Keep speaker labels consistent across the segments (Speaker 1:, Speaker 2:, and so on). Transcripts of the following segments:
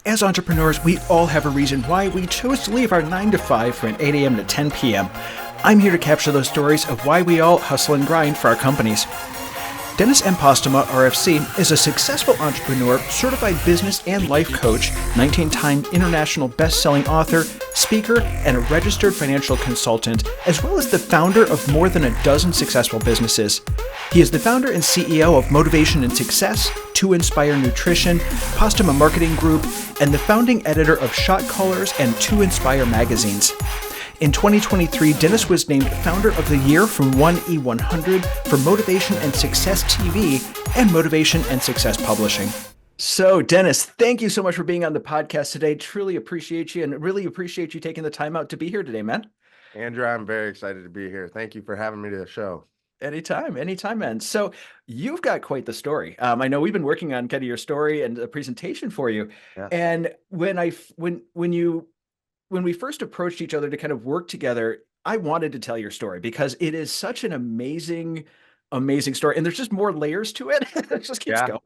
Speaker 1: As entrepreneurs, we all have a reason why we chose to leave our 9 to 5 for an 8 a.m. to 10 p.m. I'm here to capture those stories of why we all hustle and grind for our companies. Dennis M. Postema, RFC, is a successful entrepreneur, certified business and life coach, 19-time international best-selling author, speaker, and a registered financial consultant, as well as the founder of more than a dozen successful businesses. He is the founder and CEO of Motivation and Success, To Inspire Nutrition, Postema Marketing Group, and the founding editor of SHOTCALLERS and To Inspire magazines. In 2023, Dennis was named Founder of the Year from 1E100 for Motivation and Success TV and Motivation and Success Publishing. So, Dennis, thank you so much for being on the podcast today. Truly appreciate you and really appreciate you taking the time out to be here today, man.
Speaker 2: Andrew, I'm very excited to be here. Thank you for having me to the show.
Speaker 1: Anytime, man. So you've got quite the story. I know we've been working on kind of your story and a presentation for you.
Speaker 2: Yeah.
Speaker 1: And when we first approached each other to kind of work together, I wanted to tell your story because it is such an amazing story. And there's just more layers to it. It just keeps going,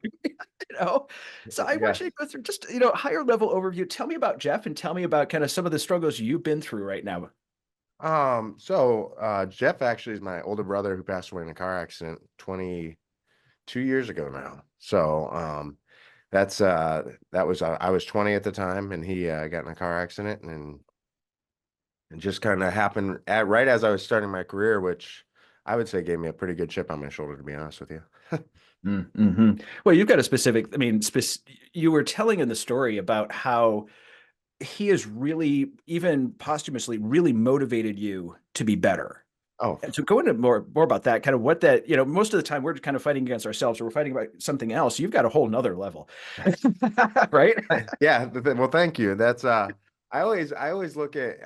Speaker 1: So I want you to go through just, higher level overview. Tell me about Jeff and tell me about kind of some of the struggles you've been through right now.
Speaker 2: Jeff actually is my older brother who passed away in a car accident 22 years ago now. I was 20 at the time, and he got in a car accident, and it just kind of happened right as I was starting my career, which I would say gave me a pretty good chip on my shoulder, to be honest with you.
Speaker 1: Mm-hmm. Well, you've got a specific, you were telling in the story about how he has really, even posthumously, really motivated you to be better.
Speaker 2: Oh,
Speaker 1: and so go into more about that, kind of what that, most of the time we're kind of fighting against ourselves or we're fighting about something else. You've got a whole nother level, right?
Speaker 2: Yeah. Well, thank you. That's, I always look at,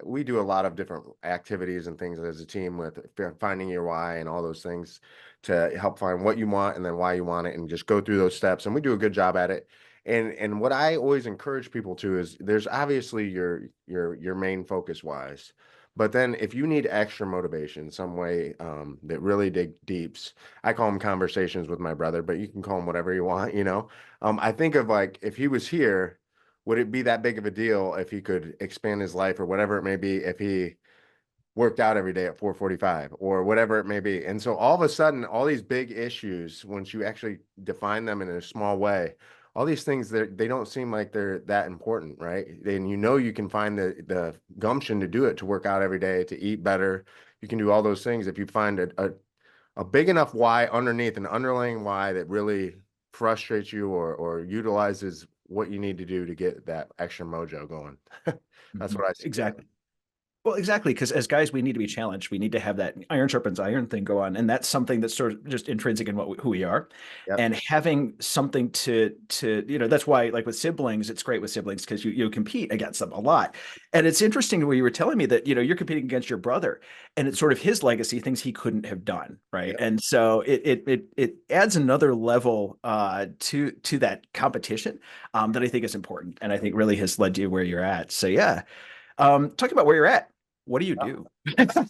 Speaker 2: we do a lot of different activities and things as a team with finding your why and all those things to help find what you want and then why you want it and just go through those steps. And we do a good job at it. And what I always encourage people to is there's obviously your main focus wise, but then if you need extra motivation, some way that really dig deeps, I call them conversations with my brother, but you can call them whatever you want, I think of like, if he was here, would it be that big of a deal if he could expand his life or whatever it may be, if he worked out every day at 4:45 or whatever it may be? And so all of a sudden, all these big issues, once you actually define them in a small way, all these things, they don't seem like they're that important, right? And you can find the gumption to do it, to work out every day, to eat better. You can do all those things if you find a big enough why underneath, an underlying why that really frustrates you or utilizes what you need to do to get that extra mojo going. That's what I see.
Speaker 1: Exactly. Well, exactly, because as guys, we need to be challenged. We need to have that iron sharpens iron thing go on, and that's something that's sort of just intrinsic in who we are.
Speaker 2: Yep.
Speaker 1: And having something to that's why, like with siblings, it's great with siblings because you compete against them a lot. And it's interesting where you were telling me that you're competing against your brother, and it's sort of his legacy, things he couldn't have done, right?
Speaker 2: Yep.
Speaker 1: And so it adds another level to that competition that I think is important, and I think really has led you where you're at. So yeah. Talking about where you're at, what do you do?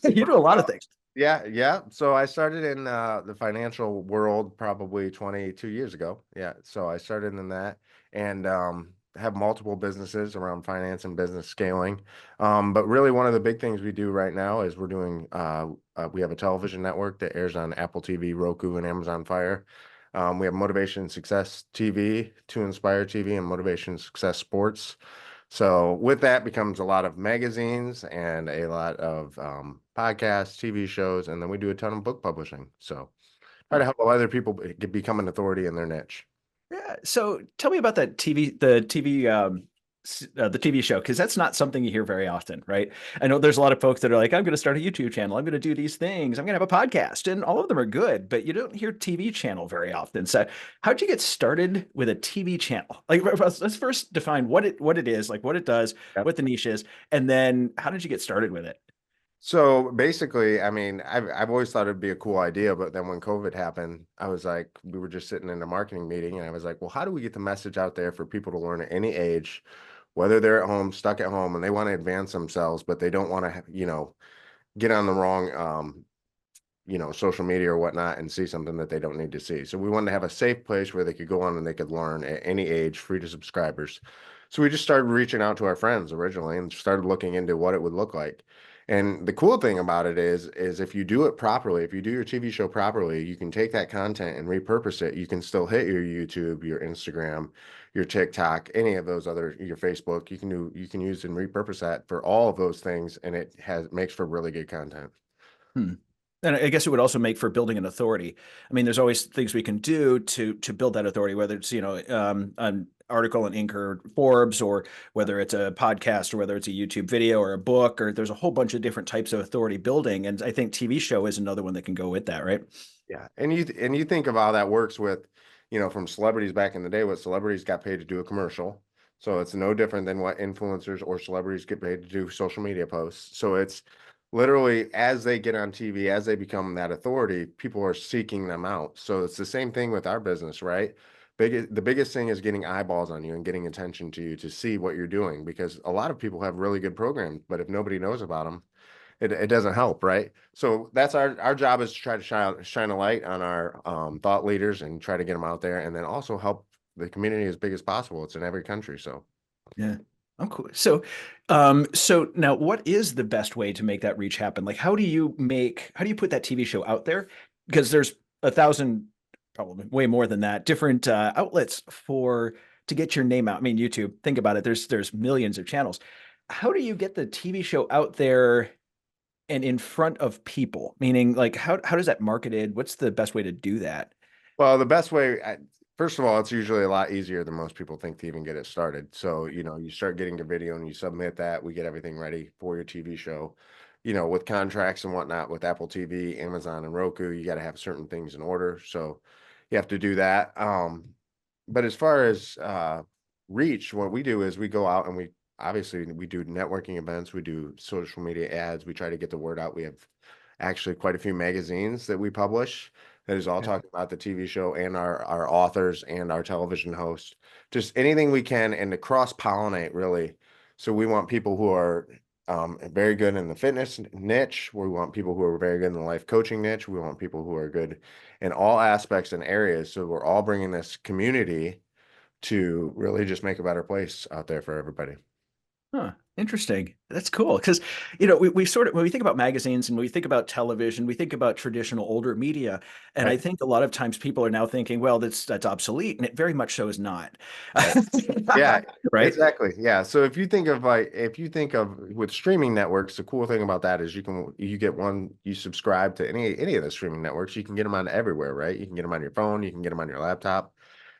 Speaker 1: You do a lot of things.
Speaker 2: Yeah. So I started in the financial world probably 22 years ago. Yeah. So I started in that and have multiple businesses around finance and business scaling. But really one of the big things we do right now is we're doing, we have a television network that airs on Apple TV, Roku, and Amazon Fire. We have Motivation and Success TV, To Inspire TV, and Motivation and Success Sports. So with that becomes a lot of magazines and a lot of podcasts, TV shows, and then we do a ton of book publishing. So try to help other people become an authority in their niche.
Speaker 1: Yeah. So tell me about that the TV show, because that's not something you hear very often, right? I know there's a lot of folks that are like, I'm going to start a YouTube channel. I'm going to do these things. I'm going to have a podcast, and all of them are good, but you don't hear TV channel very often. So how'd you get started with a TV channel? Like, let's first define what it is, like what it does,
Speaker 2: Yep.
Speaker 1: what the niche is, and then how did you get started with it?
Speaker 2: So basically, I've always thought it'd be a cool idea, but then when COVID happened, I was like, we were just sitting in a marketing meeting, and I was like, well, how do we get the message out there for people to learn at any age, whether they're at home, stuck at home, and they want to advance themselves, but they don't want to, get on the wrong social media or whatnot and see something that they don't need to see. So we wanted to have a safe place where they could go on and they could learn at any age, free to subscribers. So we just started reaching out to our friends originally and started looking into what it would look like. And the cool thing about it is if you do it properly, if you do your TV show properly, you can take that content and repurpose it. You can still hit your YouTube, your Instagram, your TikTok, any of those other, your Facebook. You can use and repurpose that for all of those things, and it makes for really good content.
Speaker 1: Hmm. And I guess it would also make for building an authority. I mean, there's always things we can do to build that authority, whether it's, an article in Inc. or Forbes, or whether it's a podcast, or whether it's a YouTube video or a book, or there's a whole bunch of different types of authority building. And I think TV show is another one that can go with that, right?
Speaker 2: Yeah. And you think of how that works with, from celebrities back in the day, what celebrities got paid to do a commercial. So it's no different than what influencers or celebrities get paid to do social media posts. So it's literally as they get on TV, as they become that authority, people are seeking them out. So it's the same thing with our business, right? The biggest thing is getting eyeballs on you and getting attention to you to see what you're doing, because a lot of people have really good programs, but if nobody knows about them, it doesn't help, right? So that's our job, is to try to shine a light on our thought leaders and try to get them out there, and then also help the community as big as possible. It's in every country, so.
Speaker 1: Yeah. I'm cool. So now what is the best way to make that reach happen? Like, how do you put that TV show out there? Because there's a thousand, probably way more than that, different outlets to get your name out. I mean, YouTube, think about it. There's millions of channels. How do you get the TV show out there and in front of people? Meaning, like, how does that marketed? What's the best way to do that?
Speaker 2: Well, the best way, first of all, it's usually a lot easier than most people think to even get it started. So, you start getting the video and you submit that, we get everything ready for your TV show. With contracts and whatnot with Apple TV, Amazon, and Roku, you got to have certain things in order. So you have to do that. But as far as reach, what we do is we go out and we do networking events, we do social media ads, we try to get the word out. We have actually quite a few magazines that we publish that is all
Speaker 1: Yeah.
Speaker 2: talking about the TV show and our authors and our television host, just anything we can, and to cross pollinate really. So we want people who are very good in the fitness niche. We want people who are very good in the life coaching niche. We want people who are good in all aspects and areas. So we're all bringing this community to really just make a better place out there for everybody.
Speaker 1: Huh, interesting. That's cool. Because, we sort of, when we think about magazines and we think about television, we think about traditional older media. And
Speaker 2: Right.
Speaker 1: I think a lot of times people are now thinking, well, that's obsolete. And it very much so is not.
Speaker 2: Right. Yeah,
Speaker 1: Right?
Speaker 2: exactly. Yeah. So if you think of with streaming networks, the cool thing about that is you subscribe to any of the streaming networks, you can get them on everywhere, right? You can get them on your phone, you can get them on your laptop.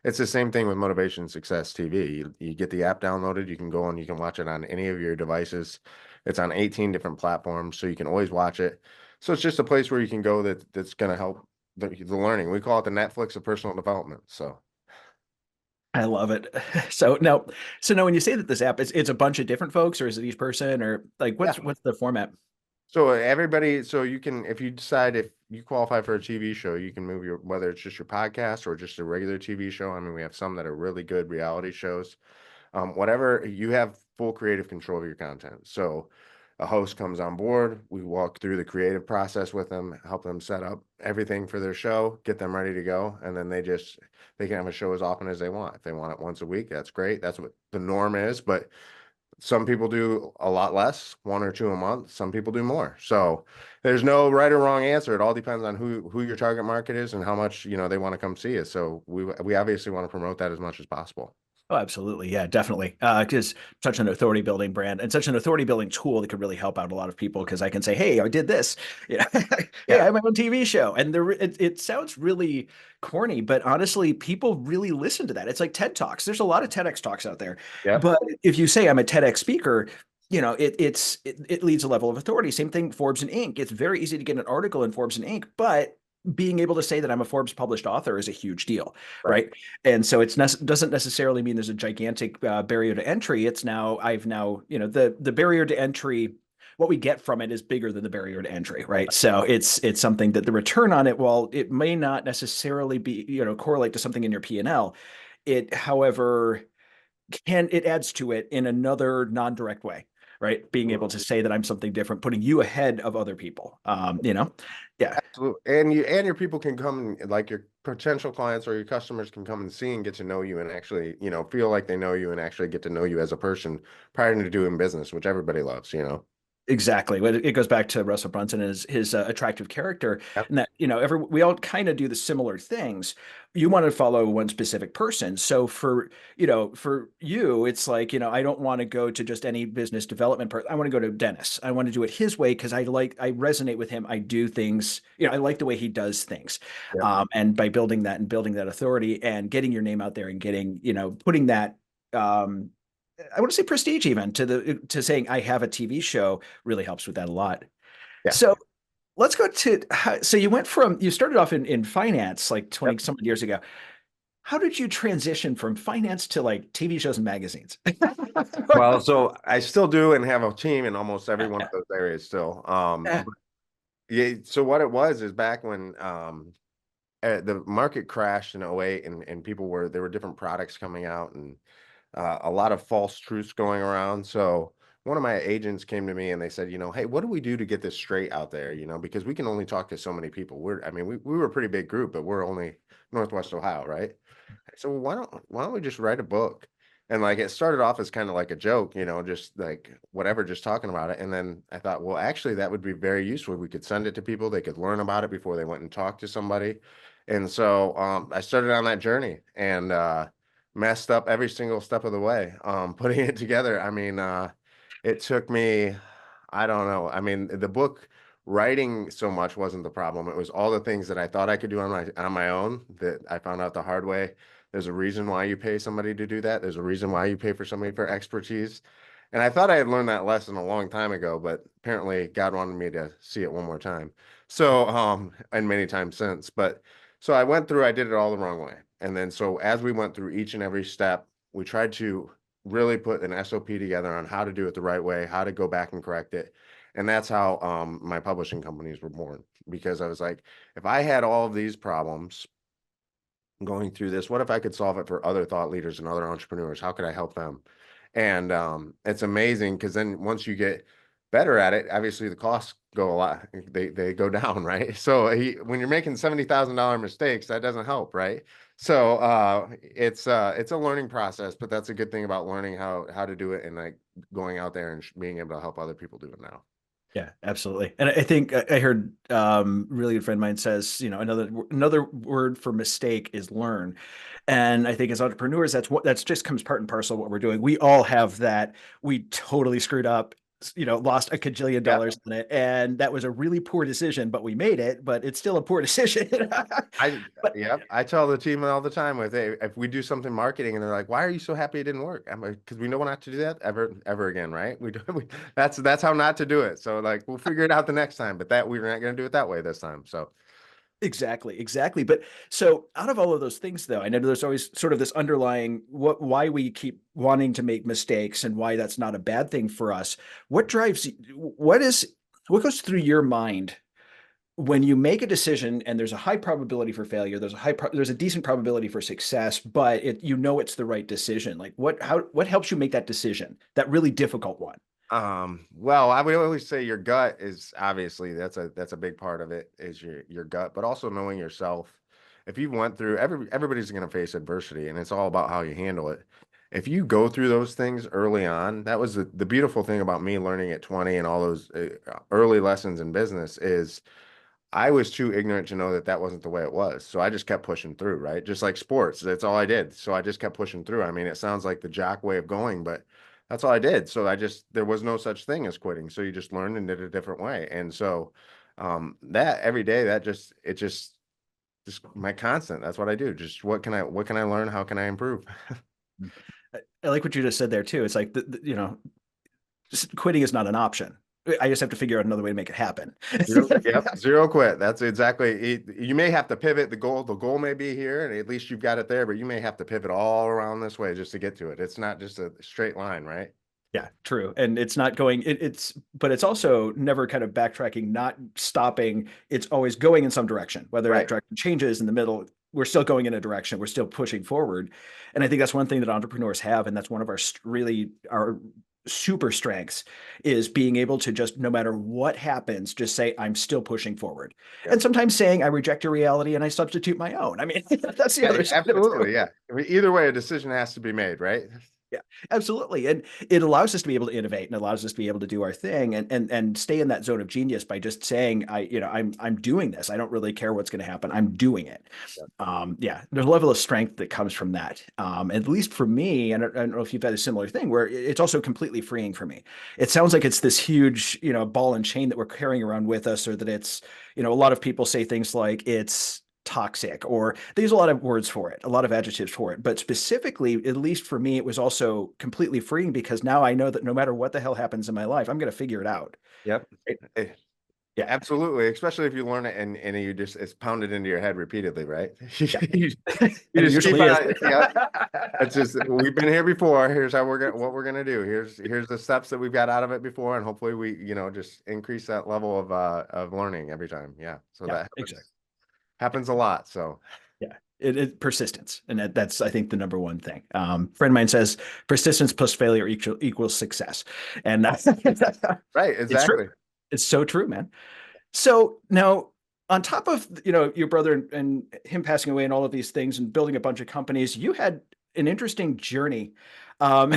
Speaker 2: It's the same thing with Motivation Success TV. You get the app downloaded, you can go and you can watch it on any of your devices. It's on 18 different platforms, so you can always watch it. So it's just a place where you can go that's going to help the learning. We call it the Netflix of personal development. So.
Speaker 1: I love it. So now when you say that this app, it's a bunch of different folks, or is it each person, or like
Speaker 2: Yeah.
Speaker 1: what's the format?
Speaker 2: So you can, if you decide if you qualify for a TV show, you can move whether it's just your podcast or just a regular TV show. I mean, we have some that are really good reality shows. Whatever, you have full creative control of your content. So a host comes on board, we walk through the creative process with them, help them set up everything for their show, get them ready to go. And then they can have a show as often as they want. If they want it once a week, that's great. That's what the norm is. But some people do a lot less, one or two a month. Some people do more. So there's no right or wrong answer. It all depends on who your target market is and how much, they want to come see us. So we obviously want to promote that as much as possible.
Speaker 1: Oh, absolutely. Yeah, definitely. Because such an authority building brand and such an authority building tool that could really help out a lot of people. Because I can say, hey, I did this. Yeah. Hey,
Speaker 2: Yeah.
Speaker 1: I have my own TV show. And it sounds really corny, but honestly, people really listen to that. It's like TED Talks. There's a lot of TEDx talks out there.
Speaker 2: Yep.
Speaker 1: But if you say I'm a TEDx speaker, it leads a level of authority. Same thing, Forbes and Inc. It's very easy to get an article in Forbes and Inc., but being able to say that I'm a Forbes published author is a huge deal,
Speaker 2: Right.
Speaker 1: right? And so doesn't necessarily mean there's a gigantic barrier to entry. I've now, the barrier to entry, what we get from it is bigger than the barrier to entry, right? So it's something that the return on it, while it may not necessarily be, correlate to something in your P&L, it, however, it adds to it in another non-direct way. right? Being able to say that I'm something different, putting you ahead of other people. Yeah,
Speaker 2: Absolutely. And your people can come and like your potential clients or your customers can come and see and get to know you and actually, feel like they know you and actually get to know you as a person prior to doing business, which everybody loves.
Speaker 1: exactly. It goes back to Russell Brunson and his attractive character,
Speaker 2: Yep.
Speaker 1: and that we all kind of do the similar things. You want to follow one specific person, so for you, it's like I don't want to go to just any business development person. I want to go to Dennis. I want to do it his way because I resonate with him. I do things. I like the way he does things,
Speaker 2: Yep.
Speaker 1: and by building that and building that authority and getting your name out there and getting putting that. I want to say prestige even to saying I have a TV show really helps with that a lot.
Speaker 2: Yeah.
Speaker 1: So let's go to so you started off in finance like 20
Speaker 2: Yep.
Speaker 1: some years ago. How did you transition from finance to like TV shows and magazines?
Speaker 2: Well, so I still do and have a team in almost every one of those areas still. But yeah, so what it was is back when the market crashed in '08 and there were different products coming out and a lot of false truths going around. So one of my agents came to me and they said, hey, what do we do to get this straight out there? Because we can only talk to so many people. We were a pretty big group, but we're only Northwest Ohio, right? So why don't we just write a book? And like it started off as kind of like a joke, just like whatever, just talking about it. And then I thought, well, actually, that would be very useful. We could send it to people, they could learn about it before they went and talked to somebody. And so I started on that journey and messed up every single step of the way. Putting it together. I mean, it took me, I don't know. I mean, the book writing so much wasn't the problem. It was all the things that I thought I could do on my own that I found out the hard way. There's a reason why you pay somebody to do that. There's a reason why you pay for somebody for expertise. And I thought I had learned that lesson a long time ago, but apparently God wanted me to see it one more time. So, and many times since. But so I did it all the wrong way. And then so as we went through each and every step, we tried to really put an SOP together on how to do it the right way, how to go back and correct it. And that's how my publishing companies were born. Because I was like, if I had all of these problems going through this, what if I could solve it for other thought leaders and other entrepreneurs? How could I help them? And it's amazing because then once you get better at it, obviously the costs go a lot. They go down, right? So when you're making $70,000 mistakes, that doesn't help, right? So it's a learning process, but that's a good thing about learning how to do it and like going out there and being able to help other people do it now.
Speaker 1: Yeah, absolutely. And I think I heard really good friend of mine says, another word for mistake is learn. And I think as entrepreneurs, that's just comes part and parcel of what we're doing. We all have that. We totally screwed up, lost a cajillion
Speaker 2: Yeah.
Speaker 1: dollars on it. And that was a really poor decision, but we made it, but it's still a poor decision.
Speaker 2: I
Speaker 1: But
Speaker 2: yeah, I tell the team all the time with hey, if we do something marketing and they're like, "Why are you so happy it didn't work?" I'm like, "Because we know not to do that ever again, right? We do. That's how not to do it. So like, we'll figure it out the next time, but that we're not going to do it that way this time." So
Speaker 1: exactly, exactly. But so out of all of those things, though, I know there's always sort of this underlying why we keep wanting to make mistakes and why that's not a bad thing for us. What drives, what goes through your mind when you make a decision and there's a high probability for failure, there's a decent probability for success, but it's the right decision. Like what helps you make that decision, that really difficult one?
Speaker 2: well, I would always say your gut is obviously that's a big part of it is your gut, but also knowing yourself. If you went through everybody's going to face adversity, and it's all about how you handle it. If you go through those things early on, that was the beautiful thing about me learning at 20 and all those early lessons in business is I was too ignorant to know that that wasn't the way it was. So I just kept pushing through, right? Just like sports, that's all I did. So I just kept pushing through. I mean, it sounds like the jock way of going, but that's all I did. So there was no such thing as quitting. So you just learned and did it a different way. And so that every day, just my constant. That's what I do. Just what can I learn? How can I improve?
Speaker 1: I like what you just said there too. It's like just quitting is not an option. I just have to figure out another way to make it happen.
Speaker 2: Yep, zero quit. That's exactly it. You may have to pivot the goal may be here, and at least you've got it there, but you may have to pivot all around this way just to get to it. It's not just a straight line, right?
Speaker 1: Yeah, true. And it's not going, but it's also never kind of backtracking, not stopping. It's always going in some direction, whether that
Speaker 2: Right.
Speaker 1: direction changes in the middle, we're still going in a direction, we're still pushing forward. And I think that's one thing that entrepreneurs have. And that's one of our really, our super strengths is being able to just, no matter what happens, just say, I'm still pushing forward.
Speaker 2: Yep.
Speaker 1: And sometimes saying, I reject your reality and I substitute my own. I mean, that's the
Speaker 2: Yeah,
Speaker 1: other side of it too.
Speaker 2: absolutely. Yeah. I mean, either way, a decision has to be made, right?
Speaker 1: Yeah, absolutely. And it allows us to be able to innovate and allows us to be able to do our thing and stay in that zone of genius by just saying, I'm doing this. I don't really care what's going to happen. I'm doing it.
Speaker 2: Yep.
Speaker 1: Yeah, there's a level of strength that comes from that. At least for me, and I don't know if you've had a similar thing where it's also completely freeing for me. It sounds like it's this huge, ball and chain that we're carrying around with us, or that it's, a lot of people say things like it's toxic, or they use a lot of words for it, a lot of adjectives for it. But specifically, at least for me, it was also completely freeing because now I know that no matter what the hell happens in my life, I'm going to figure it out.
Speaker 2: Yep.
Speaker 1: Right?
Speaker 2: Eh,
Speaker 1: Yeah.
Speaker 2: Absolutely. Especially if you learn it and you just, it's pounded into your head repeatedly, right?
Speaker 1: Yeah.
Speaker 2: You
Speaker 1: And it
Speaker 2: just keep
Speaker 1: usually is.
Speaker 2: on, yeah. It's just, we've been here before. Here's how what we're gonna do. Here's the steps that we've got out of it before, and hopefully we, just increase that level of learning every time. Yeah. So
Speaker 1: Yeah,
Speaker 2: that
Speaker 1: exactly.
Speaker 2: happens a lot. So
Speaker 1: Yeah. It persistence. And that's, I think, the number one thing. Friend of mine says persistence plus failure equals success. And
Speaker 2: right,
Speaker 1: it's true.
Speaker 2: exactly.
Speaker 1: It's so true, man. So now, on top of your brother and him passing away and all of these things and building a bunch of companies, you had an interesting journey um,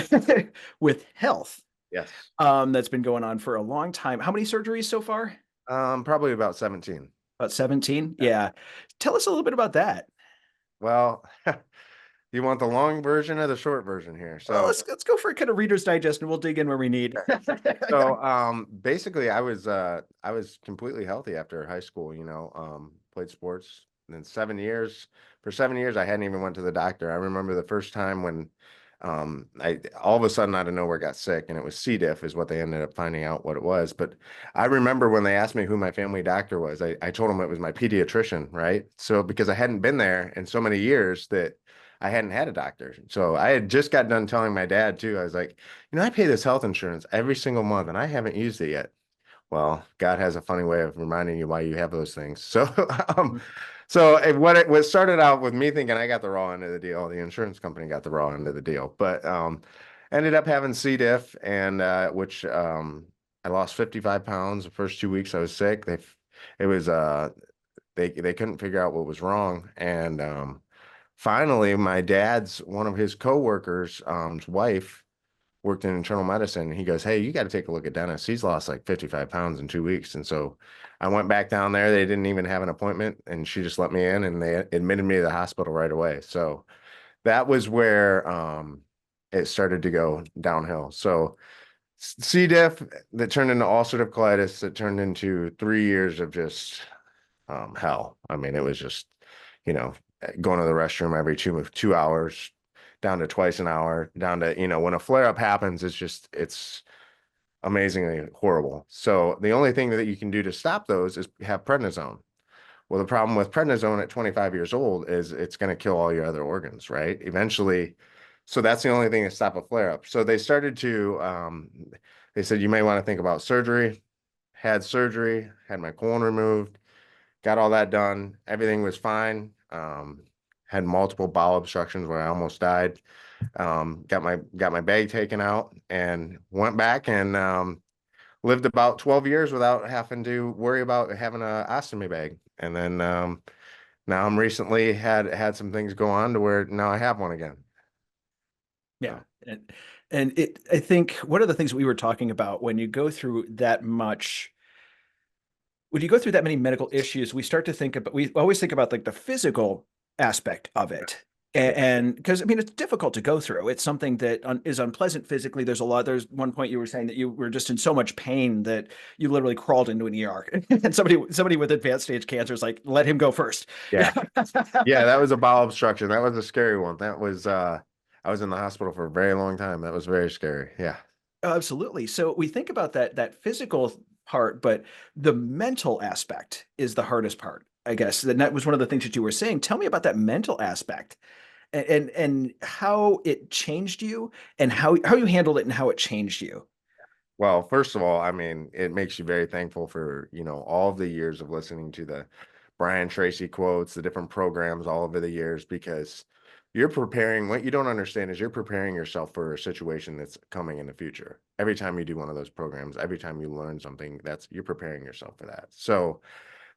Speaker 1: with health
Speaker 2: Yes.
Speaker 1: that's been going on for a long time. How many surgeries so far?
Speaker 2: Probably about 17.
Speaker 1: About 17?
Speaker 2: Yeah.
Speaker 1: Yeah. Tell us a little bit about that.
Speaker 2: Well, you want the long version or the short version here?
Speaker 1: Well,
Speaker 2: So
Speaker 1: let's go for a kind of Reader's Digest, and we'll dig in where we need.
Speaker 2: So basically I was completely healthy after high school, played sports. And then 7 years, for 7 years I hadn't even went to the doctor. I remember the first time when I all of a sudden out of nowhere got sick, and it was C. diff is what they ended up finding out what it was. But I remember when they asked me who my family doctor was, I told them it was my pediatrician, right? So because I hadn't been there in so many years that I hadn't had a doctor. So I had just got done telling my dad too. I was like, I pay this health insurance every single month and I haven't used it yet. Well, God has a funny way of reminding you why you have those things. So, what started out with me thinking I got the raw end of the deal, the insurance company got the raw end of the deal, but ended up having C. diff, and which I lost 55 pounds the first 2 weeks I was sick. It was they couldn't figure out what was wrong, and finally, my dad's one of his coworkers' wife worked in internal medicine. And he goes, "Hey, you got to take a look at Dennis. He's lost like 55 pounds in 2 weeks." And so I went back down there. They didn't even have an appointment, and she just let me in, and they admitted me to the hospital right away. So that was where it started to go downhill. So C. diff that turned into ulcerative colitis, that turned into 3 years of just hell. I mean, it was just, you know, going to the restroom every 2 hours, down to twice an hour, down to, when a flare up happens, it's amazingly horrible. So the only thing that you can do to stop those is have prednisone. Well, the problem with prednisone at 25 years old is it's going to kill all your other organs, right? Eventually. So that's the only thing to stop a flare up. So they said, you may want to think about surgery. Had surgery, had my colon removed, got all that done. Everything was fine. Had multiple bowel obstructions where I almost died. Got my bag taken out and went back and lived about 12 years without having to worry about having a ostomy bag. And then now I'm recently had some things go on to where now I have one again.
Speaker 1: Yeah.
Speaker 2: So
Speaker 1: And I think one of the things we were talking about when you go through that much, when you go through that many medical issues, we start to think about, we always think about like the physical aspect of it.
Speaker 2: yeah,
Speaker 1: And because I mean, it's difficult to go through. It's something that is unpleasant physically. There's one point you were saying that you were just in so much pain that you literally crawled into an ER. And somebody with advanced stage cancer is like, let him go first.
Speaker 2: yeah, yeah. That was a bowel obstruction. That was a scary one. That was I was in the hospital for a very long time. That was very scary. Yeah.
Speaker 1: Oh, absolutely. So we think about that physical part, but the mental aspect is the hardest part, I guess. And that was one of the things that you were saying. Tell me about that mental aspect and how it changed you and how you handled it and how it changed you.
Speaker 2: Well, first of all, I mean, it makes you very thankful for, all of the years of listening to the Brian Tracy quotes, the different programs all over the years, because you're preparing. What you don't understand is you're preparing yourself for a situation that's coming in the future. Every time you do one of those programs, every time you learn something, that's you're preparing yourself for that. So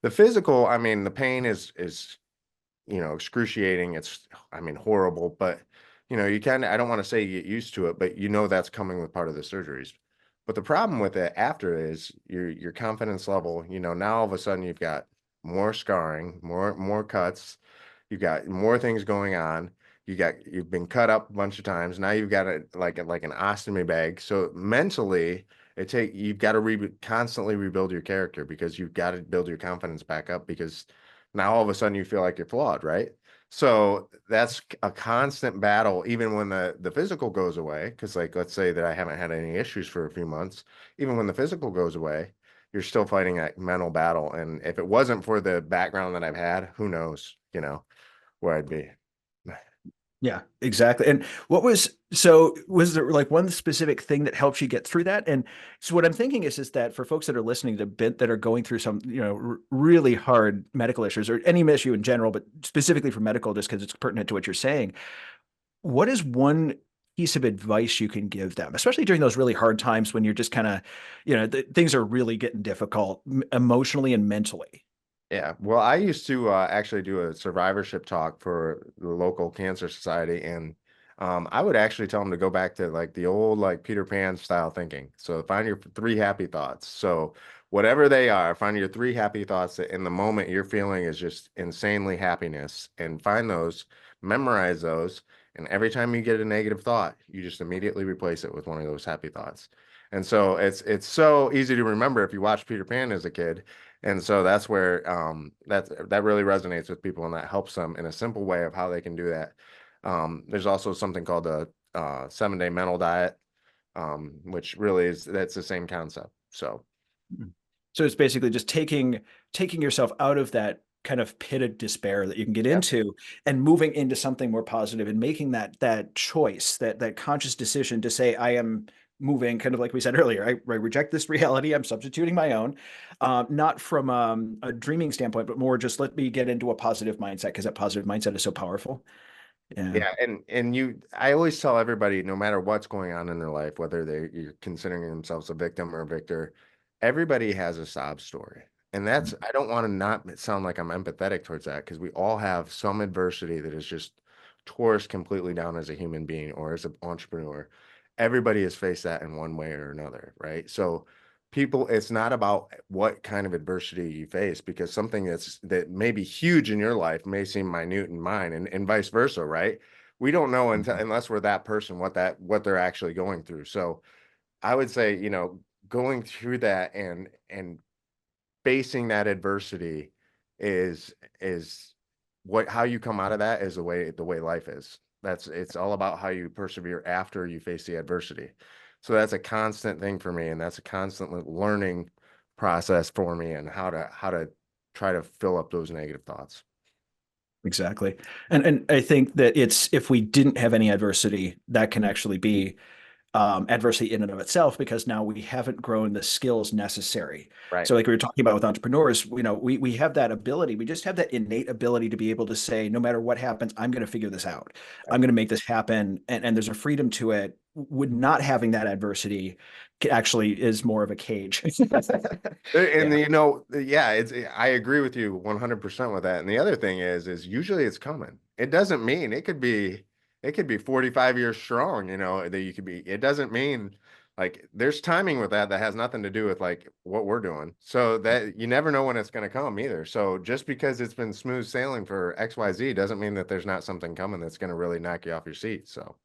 Speaker 2: the physical, I mean, the pain is excruciating. It's, I mean, horrible, but you kind of, I don't want to say you get used to it, but that's coming with part of the surgeries. But the problem with it after is your confidence level, now all of a sudden you've got more scarring, more cuts, you've got more things going on. You've been cut up a bunch of times. Now you've got like an ostomy bag. So mentally, you've got to constantly rebuild your character because you've got to build your confidence back up because now all of a sudden you feel like you're flawed, right? So that's a constant battle, even when the physical goes away. Because like, let's say that I haven't had any issues for a few months, even when the physical goes away, you're still fighting that mental battle. And if it wasn't for the background that I've had, who knows, where I'd be.
Speaker 1: Yeah, exactly. And was there like one specific thing that helps you get through that? And so what I'm thinking is that for folks that are listening to bit that are going through some, really hard medical issues or any issue in general, but specifically for medical, just because it's pertinent to what you're saying, what is one piece of advice you can give them, especially during those really hard times when you're just kind of, things are really getting difficult emotionally and mentally?
Speaker 2: Yeah, well, I used to actually do a survivorship talk for the local cancer society, and I would actually tell them to go back to like the old like Peter Pan style thinking. So find your three happy thoughts. So whatever they are, find your three happy thoughts that in the moment you're feeling is just insanely happiness, and find those, memorize those, and every time you get a negative thought, you just immediately replace it with one of those happy thoughts. And so it's so easy to remember if you watch Peter Pan as a kid. And so that's where that really resonates with people, and that helps them in a simple way of how they can do that. There's also something called a 7-day mental diet, which really that's the same concept. So
Speaker 1: So it's basically just taking yourself out of that kind of pit of despair that you can get
Speaker 2: yeah,
Speaker 1: into and moving into something more positive and making that choice, that conscious decision to say, I am moving, kind of like we said earlier, I reject this reality. I'm substituting my own, not from a dreaming standpoint, but more just let me get into a positive mindset because that positive mindset is so powerful. Yeah.
Speaker 2: yeah, and I always tell everybody, no matter what's going on in their life, whether you're considering themselves a victim or a victor, everybody has a sob story. And I don't want to not sound like I'm empathetic towards that because we all have some adversity that has just tore us completely down as a human being or as an entrepreneur. Everybody has faced that in one way or another, right? So it's not about what kind of adversity you face because something that may be huge in your life may seem minute in mine and vice versa, right? We don't know unless we're that person what they're actually going through. So I would say, going through that and facing that adversity is how you come out of that is the way life is. It's all about how you persevere after you face the adversity. So that's a constant thing for me, and that's a constant learning process for me and how to try to fill up those negative thoughts.
Speaker 1: Exactly. And I think that it's if we didn't have any adversity, that can actually be adversity in and of itself because now we haven't grown the skills necessary.
Speaker 2: Right.
Speaker 1: So like we were talking about with entrepreneurs, we have that ability. We just have that innate ability to be able to say, no matter what happens, I'm going to figure this out. I'm
Speaker 2: Right.
Speaker 1: going to make this happen. And there's a freedom to it. Would not having that adversity actually is more of a cage.
Speaker 2: And
Speaker 1: Yeah.
Speaker 2: yeah, I agree with you 100% with that. And the other thing is usually it's coming. It doesn't mean it could be 45 years strong, that you could be. It doesn't mean like there's timing with that has nothing to do with like what we're doing. So that you never know when it's going to come either. So just because it's been smooth sailing for XYZ doesn't mean that there's not something coming that's going to really knock you off your seat. So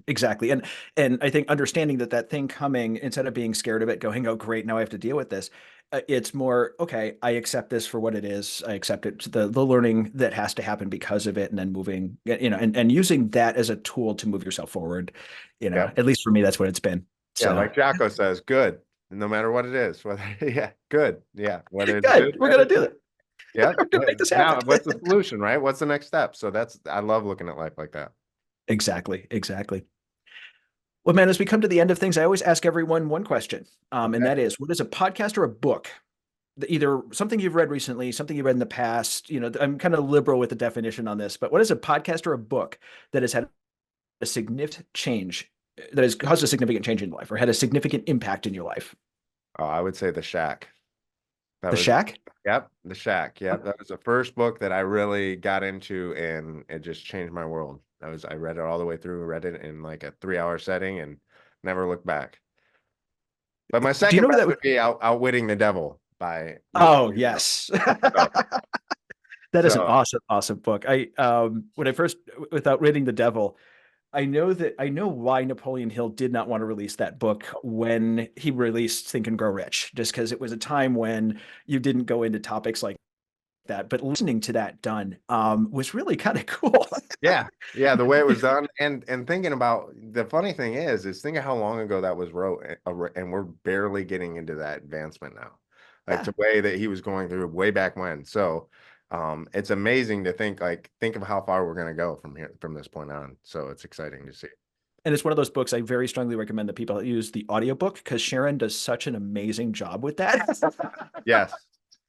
Speaker 1: Exactly. And I think understanding that thing coming, instead of being scared of it, going, oh, great, now I have to deal with this. It's more, okay, I accept this for what it is. I accept it, the learning that has to happen because of it, and then moving, and using that as a tool to move yourself forward.
Speaker 2: yeah.
Speaker 1: At least for me, that's what it's been.
Speaker 2: Yeah,
Speaker 1: So
Speaker 2: like Jocko says, good, no matter what it is. Whether yeah, good. Yeah, whether it's
Speaker 1: good.
Speaker 2: good,
Speaker 1: We're
Speaker 2: bad, or
Speaker 1: gonna do
Speaker 2: different.
Speaker 1: it.
Speaker 2: Yeah.
Speaker 1: We're gonna make this happen.
Speaker 2: Now, what's the solution, right? What's the next step? So I love looking at life like that.
Speaker 1: Exactly. Exactly. Well, man, as we come to the end of things, I always ask everyone one question, and
Speaker 2: Okay.
Speaker 1: that is, what is a podcast or a book either something you've read recently, something you've read in the past. I'm kind of liberal with the definition on this, but what is a podcast or a book that has had a significant change, that has caused a significant change in life or had a significant impact in your life?
Speaker 2: Oh, I would say The Shack. That
Speaker 1: The
Speaker 2: was,
Speaker 1: Shack?
Speaker 2: yep, The Shack. Yep, that was the first book that I really got into, and it just changed my world. I read it all the way through, read it in like a 3-hour setting, and never looked back. But my
Speaker 1: Do you
Speaker 2: second
Speaker 1: know where
Speaker 2: bet
Speaker 1: that would?
Speaker 2: would be Outwitting the Devil by
Speaker 1: Oh,
Speaker 2: Napoleon Hill.
Speaker 1: yes.
Speaker 2: So,
Speaker 1: That is an
Speaker 2: so
Speaker 1: awesome, awesome book. When I first, without reading The Devil, I know why Napoleon Hill did not want to release that book when he released Think and Grow Rich, just because it was a time when you didn't go into topics like that. But listening to that done was really kind of cool.
Speaker 2: yeah, yeah, the way it was done, and thinking about the funny thing is think of how long ago that was wrote, and we're barely getting into that advancement now, like
Speaker 1: Yeah.
Speaker 2: the way that he was going through way back when. So, it's amazing to think of how far we're going to go from here from this point on. So it's exciting to see.
Speaker 1: And it's one of those books I very strongly recommend that people use the audiobook because Sharon does such an amazing job with that.
Speaker 2: Yes,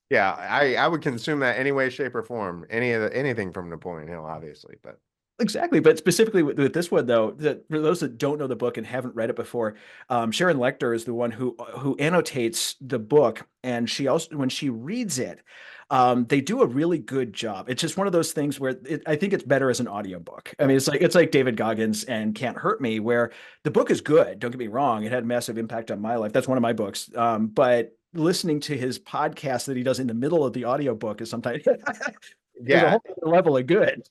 Speaker 2: yeah, I would consume that any way, shape, or form, anything from Napoleon Hill, obviously, but
Speaker 1: Exactly, but specifically with this one though, that for those that don't know the book and haven't read it before, Sharon Lecter is the one who annotates the book, and she also, when she reads it, they do a really good job. It's just one of those things where I think it's better as an audiobook. I mean, it's like David Goggins and Can't Hurt Me, where the book is good. Don't get me wrong; it had massive impact on my life. That's one of my books. But listening to his podcast that he does in the middle of the audiobook is sometimes is a
Speaker 2: yeah,
Speaker 1: whole other level of good.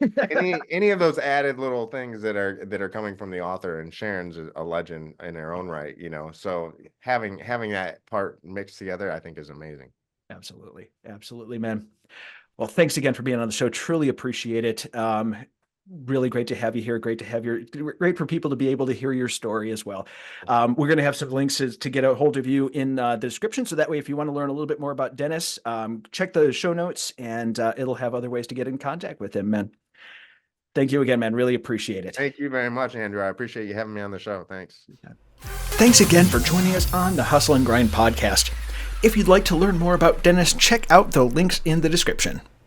Speaker 2: any of those added little things that are coming from the author, and Sharon's a legend in her own right, so having that part mixed together, I think, is amazing.
Speaker 1: Absolutely. Absolutely, man. Well, thanks again for being on the show. Truly appreciate it. Really great to have you here. Great to have great for people to be able to hear your story as well. We're going to have some links to get a hold of you in the description. So that way, if you want to learn a little bit more about Dennis, check the show notes, and it'll have other ways to get in contact with him, man. Thank you again, man. Really appreciate it.
Speaker 2: Thank you very much, Andrew. I appreciate you having me on the show. Thanks.
Speaker 1: Thanks again for joining us on the Hustle and Grind podcast. If you'd like to learn more about Dennis, check out the links in the description.